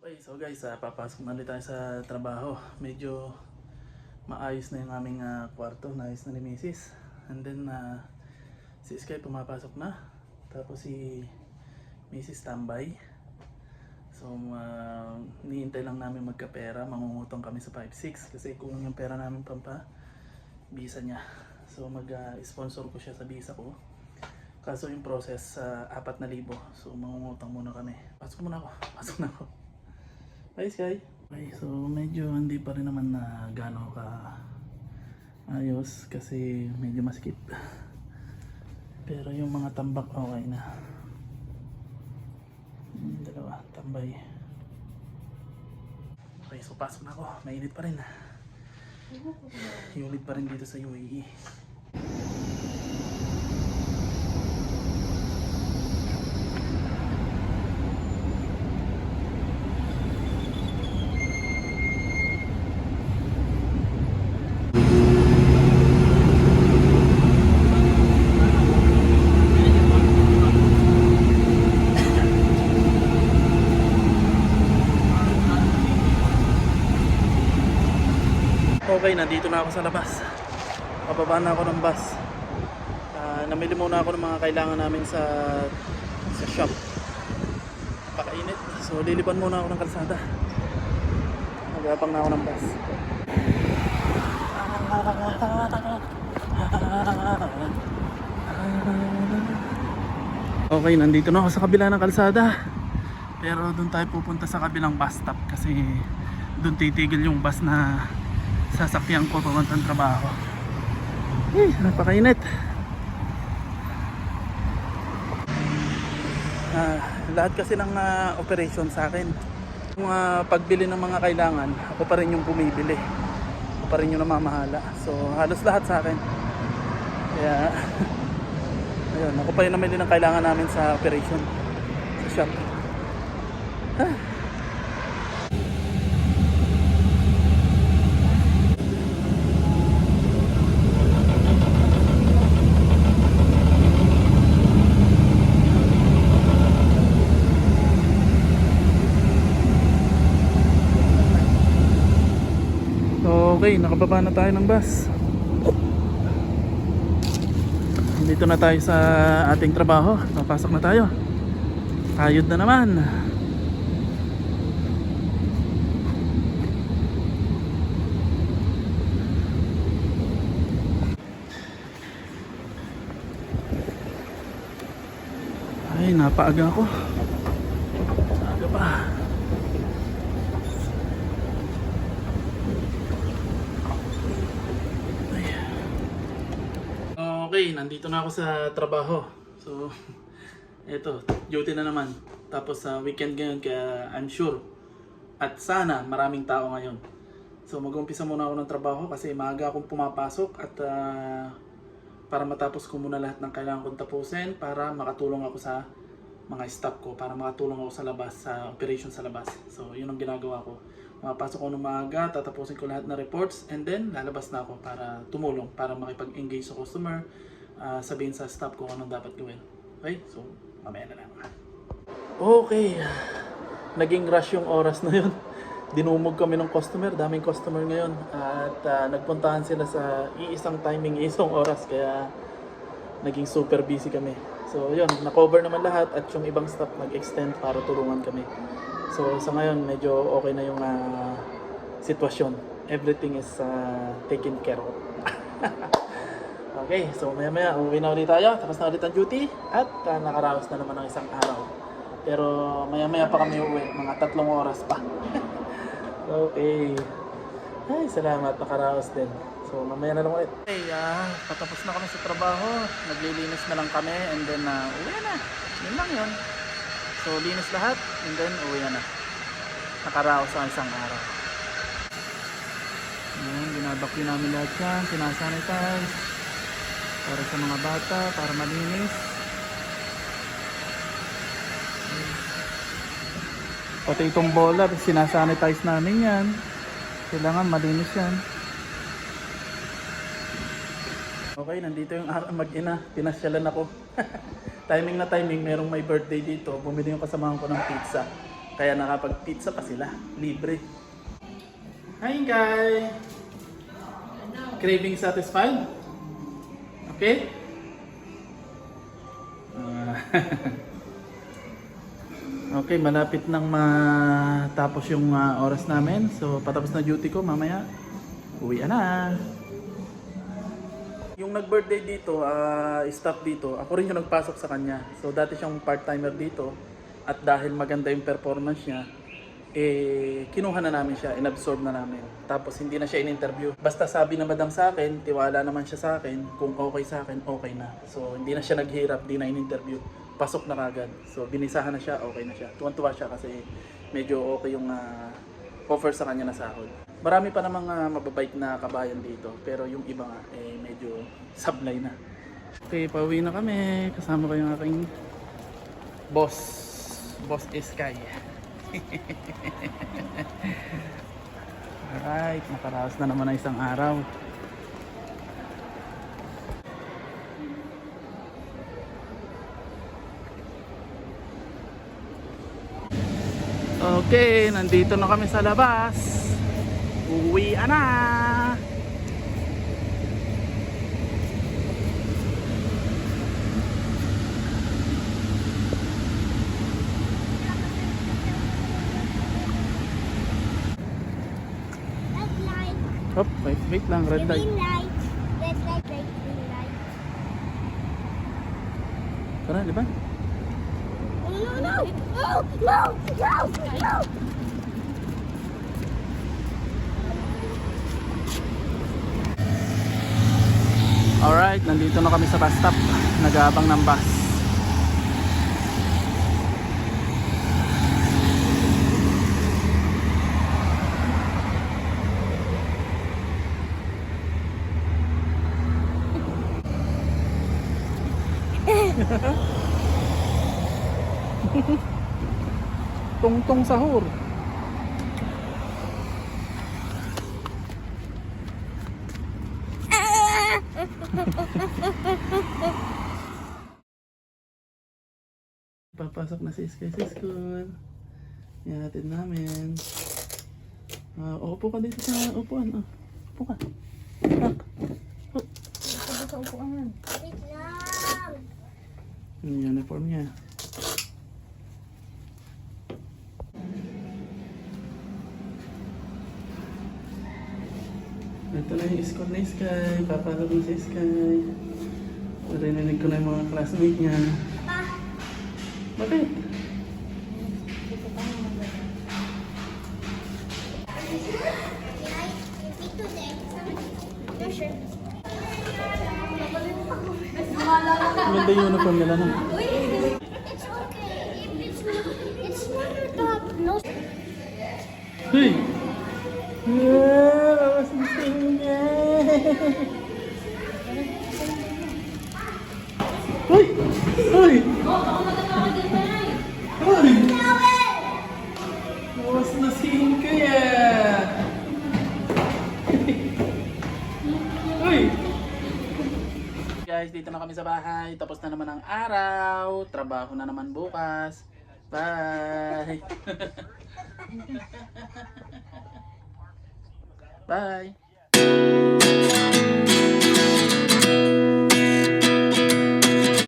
Okay, so guys, papasok na ulit tayo sa trabaho. Medyo maayos na yung aming kwarto, naayos na ni Mrs. And then si Sky pumapasok na. Tapos si Mrs. standby. So niintay lang namin magkapera, mangungutong kami sa 5-6 kasi kulang yung pera namin pampa visa niya. So mag-sponsor ko siya sa visa ko. Kaso yung process 4,000. So mangungutang muna kami. Pasok muna ako. Pasok na ako. Hi Sky. Okay, so medyo hindi pa rin naman na gaano ka ayos kasi medyo masikip. Pero yung mga tambak okay na. Dalawa, tambay. Okay, so pasok na ako. Mainit pa rin. Humid pa rin dito sa UAE. Okay, nandito na ako sa labas. Pababa na ako ng bus. Namili muna ako ng mga kailangan namin sa shop. Pakainit. So liliban muna ako ng kalsada. Magapang na ako ng bus. Okay, nandito na ako sa kabila ng kalsada. Pero doon tayo pupunta sa kabilang bus stop kasi doon titigil yung bus na sasakyan ko papuntang trabaho. Napakainit. Lahat kasi ng operation sa akin, yung pagbili ng mga kailangan, ako pa rin yung bumibili, ako pa rin yung namamahala. So halos lahat sa akin. Kaya ayun, ako pa yung namili ng kailangan namin sa operation sa shop. Okay, nakababa na tayo ng bus. Dito na tayo sa ating trabaho. Papasok na tayo. Kayod na naman. Ay, napaaga ako. Aga pa. Okay, nandito na ako sa trabaho. So, eto, duty na naman. Tapos sa weekend ngayon kaya I'm sure at sana maraming tao ngayon. So mag-umpisa muna ako ng trabaho kasi maaga akong pumapasok at para matapos ko muna lahat ng kailangan kong tapusin para makatulong ako sa mga staff ko, para makatulong ako sa labas, sa operation sa labas. So yun ang ginagawa ko. Mapasok ako ng maaga, tatapusin ko lahat ng reports and then lalabas na ako para tumulong, para makipag-engage sa customer, sabihin sa staff ko anong dapat gawin. Okay? So, mamaya na lang. Okay. Naging rush yung oras na yun. Dinumog kami ng customer, daming customer ngayon. At nagpuntahan sila sa iisang timing, iisang oras. Kaya naging super busy kami. So yun, na-cover naman lahat at yung ibang staff nag-extend para tulungan kami. So sa ngayon medyo okay na yung sitwasyon. Everything is taken care of. Okay, so maya uwi na ulit tayo. Tapos na ulit ang duty at nakaraos na naman ng isang araw. Pero maya pa kami uwi, mga 3 oras pa. Okay. Ay, salamat, nakaraos din. So mamaya na lang ulit. Okay, patapos na kami sa trabaho. Naglilinis na lang kami and then uwi na. Yun lang yun. So linis lahat and then uwi na. Nakaraos ang isang araw. Ayan, binabakyo namin lahat yan. Sinasanitize. Para sa mga bata, para malinis. Pati itong bola, sinasanitize namin yan. Kailangan malinis yan. Okay, nandito yung mag-ina. Pinasyalan ako. Timing na timing, merong may birthday dito. Bumili yung kasamahan ko ng pizza. Kaya nakapag-pizza pa sila. Libre. Hi, guys! Craving satisfied? Okay? Okay, malapit nang matapos yung oras namin. So, patapos na duty ko, mamaya uwi na. Yung nag-birthday dito, staff dito, ako rin yung nagpasok sa kanya. So, dati siyang part-timer dito. At dahil maganda yung performance niya, kinuha na namin siya, inabsorb na namin. Tapos hindi na siya in-interview. Basta sabi na madam sa akin, tiwala naman siya sa akin, kung okay sa akin, okay na. So hindi na siya naghirap, hindi na in-interview. Pasok na kagad. So binisahan na siya, okay na siya. Tuwan-tuwa siya kasi medyo okay yung offer sa kanya na sahod. Marami pa namang mababait na kabayan dito, pero yung iba nga medyo sablay na. Okay, pauwi na kami. Kasama ko yung aking boss. Boss Sky. Alright, nakaraos na naman na isang araw. Okay, nandito na kami sa labas. Uwi na. Hop, wait lang, red light. Green light. Red light, green light. Tara, di ba? No, no, no! No! No! No! No! Alright, nandito na kami sa bus stop. Nag-aabang ng bus. Tungtong sahur. Papasok na si Sky sa school. Ihatid namin. Upo ka dito sa upuan. Upo ka. Sabi sa upuan. Wait lang. Yung uniform niya. Ito na yung school ni Sky. Papasok na si Sky. Narinig ko na yung mga classmate niya. Bakit? Maganda yung uniform nila na. It's okay. It's not your top. No. Hey! Yeah! Bawas na siya! Hoy! Hoy! Hoy! Bawas na siya! Hoy! Guys, dito na kami sa bahay. Tapos na naman ang araw. Trabaho na naman bukas. Bye! Bye!